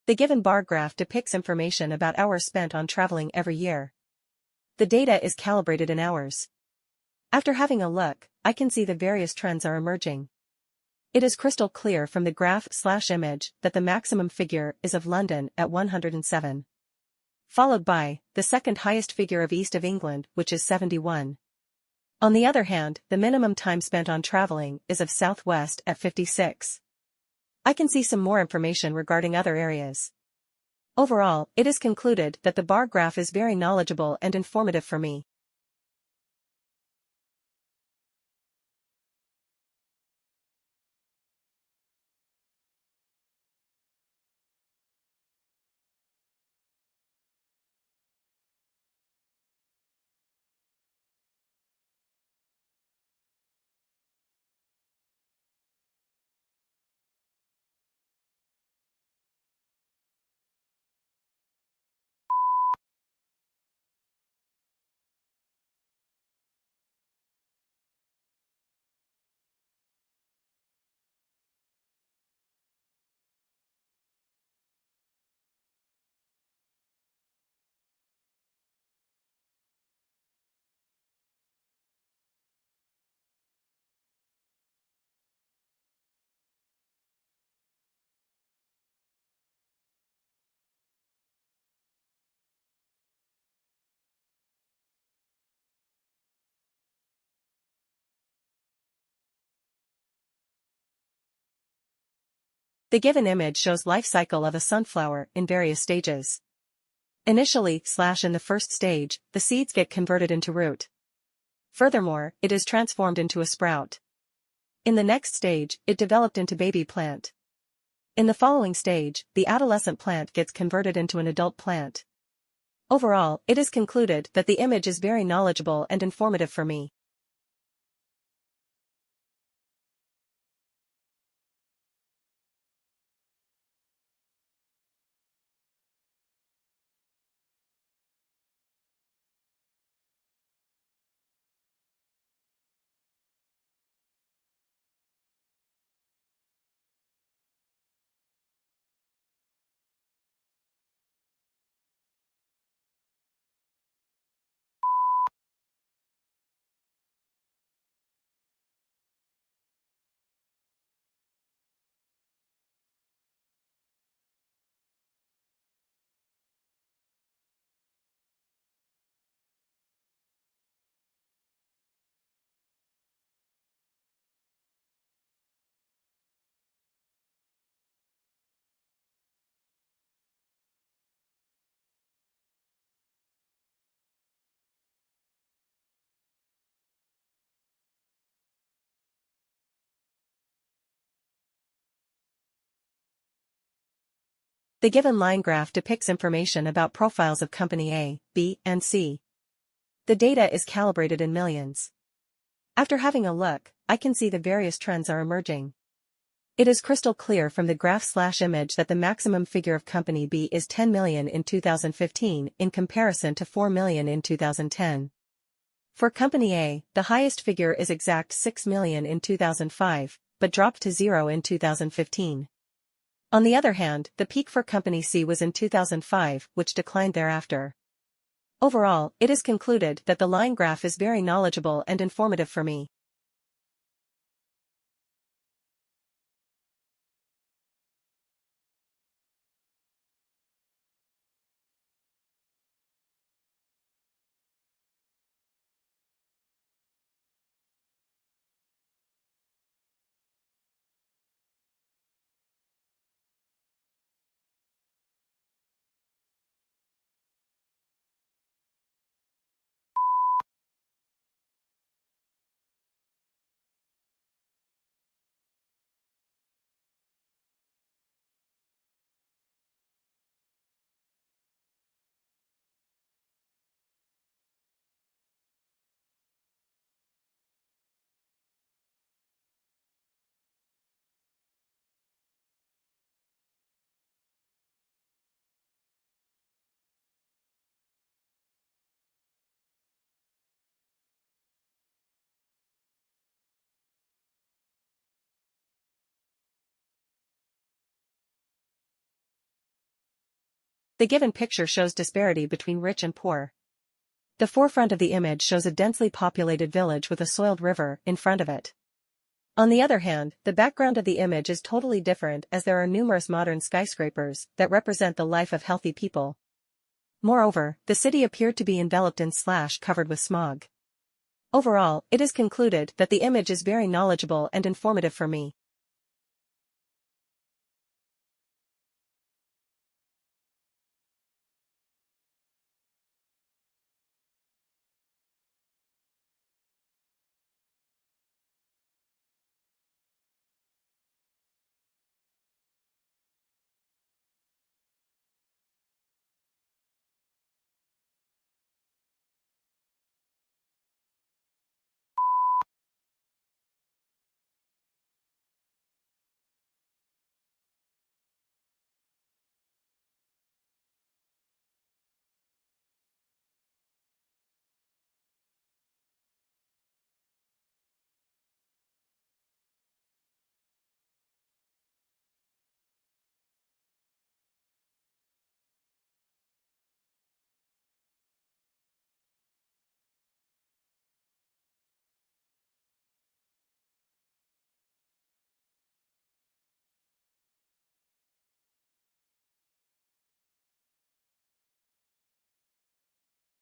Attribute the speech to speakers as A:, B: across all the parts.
A: The given bar graph depicts information about hours spent on traveling every year. The data is calibrated in hours. After having a look, I can see the various trends are emerging. It is crystal clear from the graph/image that the maximum figure is of London at 107. Followed by the second highest figure of East of England, which is 71. On the other hand, the minimum time spent on traveling is of Southwest at 56. I can see some more information regarding other areas. Overall, it is concluded that the bar graph is very knowledgeable and informative for me. The given image shows life cycle of a sunflower in various stages. Initially, in the first stage, the seeds get converted into root. Furthermore, it is transformed into a sprout. In the next stage, it developed into baby plant. In the following stage, the adolescent plant gets converted into an adult plant. Overall, it is concluded that the image is very knowledgeable and informative for me. The given line graph depicts information about profiles of company A, B, and C. The data is calibrated in millions. After having a look, I can see the various trends are emerging. It is crystal clear from the graph/image that the maximum figure of company B is 10 million in 2015 in comparison to 4 million in 2010. For company A, the highest figure is exact 6 million in 2005, but dropped to 0 in 2015. On the other hand, the peak for company C was in 2005, which declined thereafter. Overall, it is concluded that the line graph is very knowledgeable and informative for me. The given picture shows disparity between rich and poor. The forefront of the image shows a densely populated village with a soiled river in front of it. On the other hand, the background of the image is totally different as there are numerous modern skyscrapers that represent the life of healthy people. Moreover, the city appeared to be enveloped in / covered with smog. Overall, it is concluded that the image is very knowledgeable and informative for me.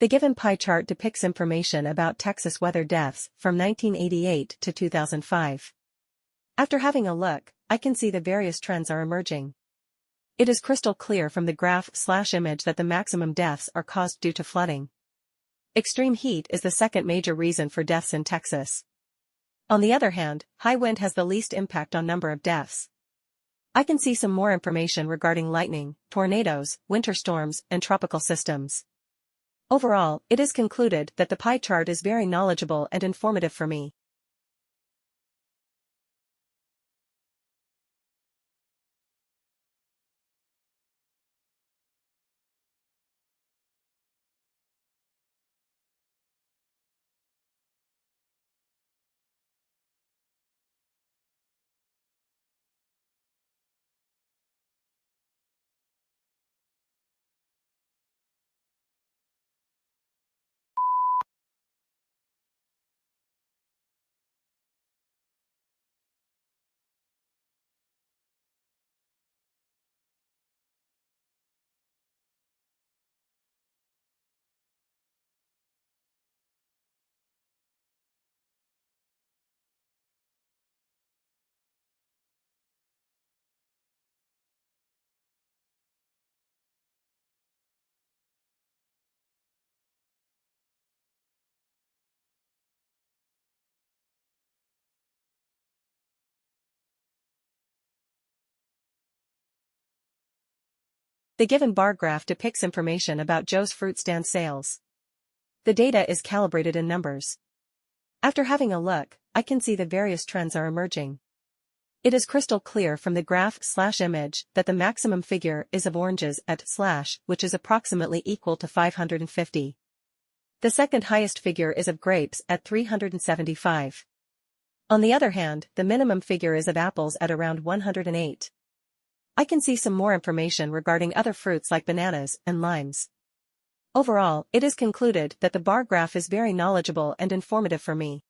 A: The given pie chart depicts information about Texas weather deaths from 1988 to 2005. After having a look, I can see the various trends are emerging. It is crystal clear from the graph/image that the maximum deaths are caused due to flooding. Extreme heat is the second major reason for deaths in Texas. On the other hand, high wind has the least impact on number of deaths. I can see some more information regarding lightning, tornadoes, winter storms, and tropical systems. Overall, it is concluded that the pie chart is very knowledgeable and informative for me. The given bar graph depicts information about Joe's fruit stand sales. The data is calibrated in numbers. After having a look, I can see the various trends are emerging. It is crystal clear from the graph/image that the maximum figure is of oranges at / which is approximately equal to 550. The second highest figure is of grapes at 375. On the other hand, the minimum figure is of apples at around 108. I can see some more information regarding other fruits like bananas and limes. Overall, it is concluded that the bar graph is very knowledgeable and informative for me.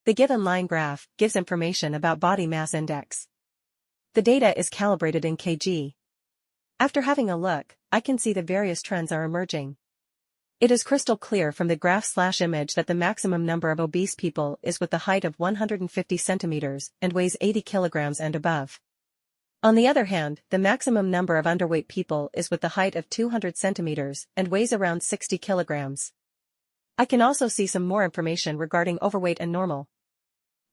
A: The given line graph gives information about body mass index. The data is calibrated in kg. After having a look, I can see the various trends are emerging. It is crystal clear from the graph/image that the maximum number of obese people is with the height of 150 centimeters and weighs 80 kilograms and above. On the other hand, the maximum number of underweight people is with the height of 200 centimeters and weighs around 60 kilograms. I can also see some more information regarding overweight and normal.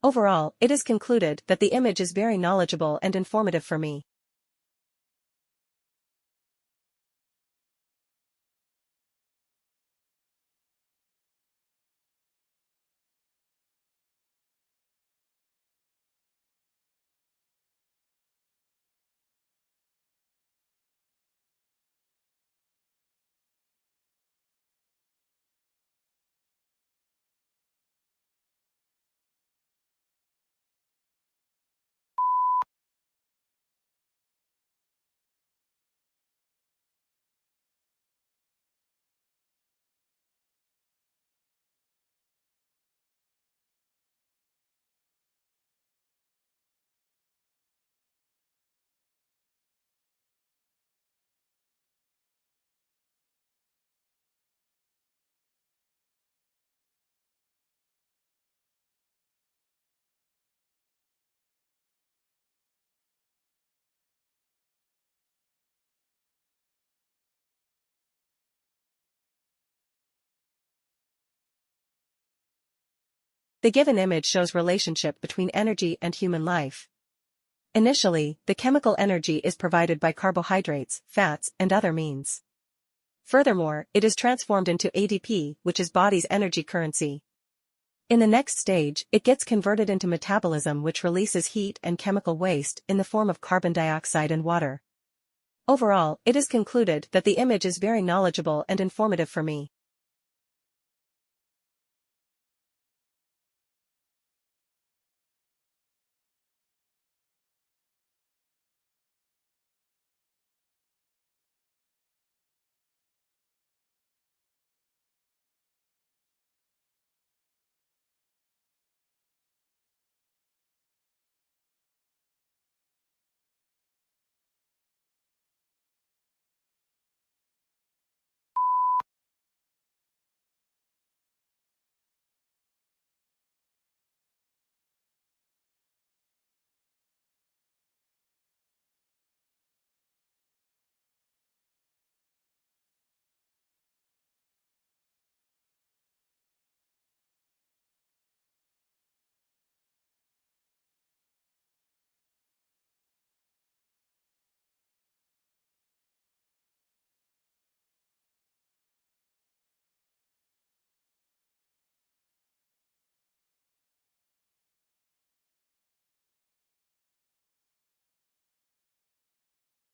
A: Overall, it is concluded that the image is very knowledgeable and informative for me. The given image shows relationship between energy and human life. Initially, the chemical energy is provided by carbohydrates, fats, and other means. Furthermore, it is transformed into ADP, which is body's energy currency. In the next stage, it gets converted into metabolism, which releases heat and chemical waste in the form of carbon dioxide and water. Overall, it is concluded that the image is very knowledgeable and informative for me.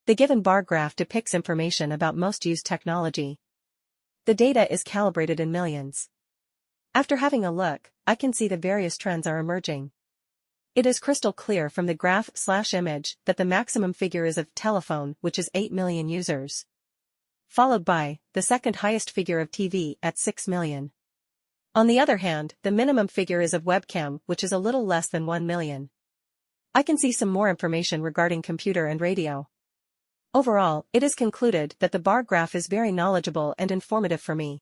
A: The given bar graph depicts information about most used technology. The data is calibrated in millions. After having a look, I can see the various trends are emerging. It is crystal clear from the graph/image that the maximum figure is of telephone, which is 8 million users. Followed by the second highest figure of TV at 6 million. On the other hand, the minimum figure is of webcam, which is a little less than 1 million. I can see some more information regarding computer and radio. Overall, it is concluded that the bar graph is very knowledgeable and informative for me.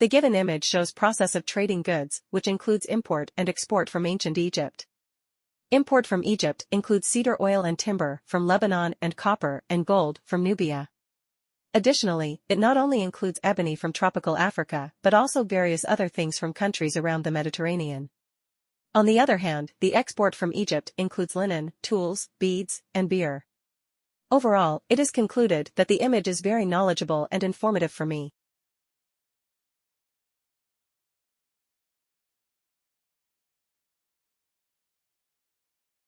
A: The given image shows process of trading goods, which includes import and export from ancient Egypt. Import from Egypt includes cedar oil and timber from Lebanon and copper and gold from Nubia. Additionally, it not only includes ebony from tropical Africa but also various other things from countries around the Mediterranean. On the other hand, the export from Egypt includes linen, tools, beads, and beer. Overall, it is concluded that the image is very knowledgeable and informative for me.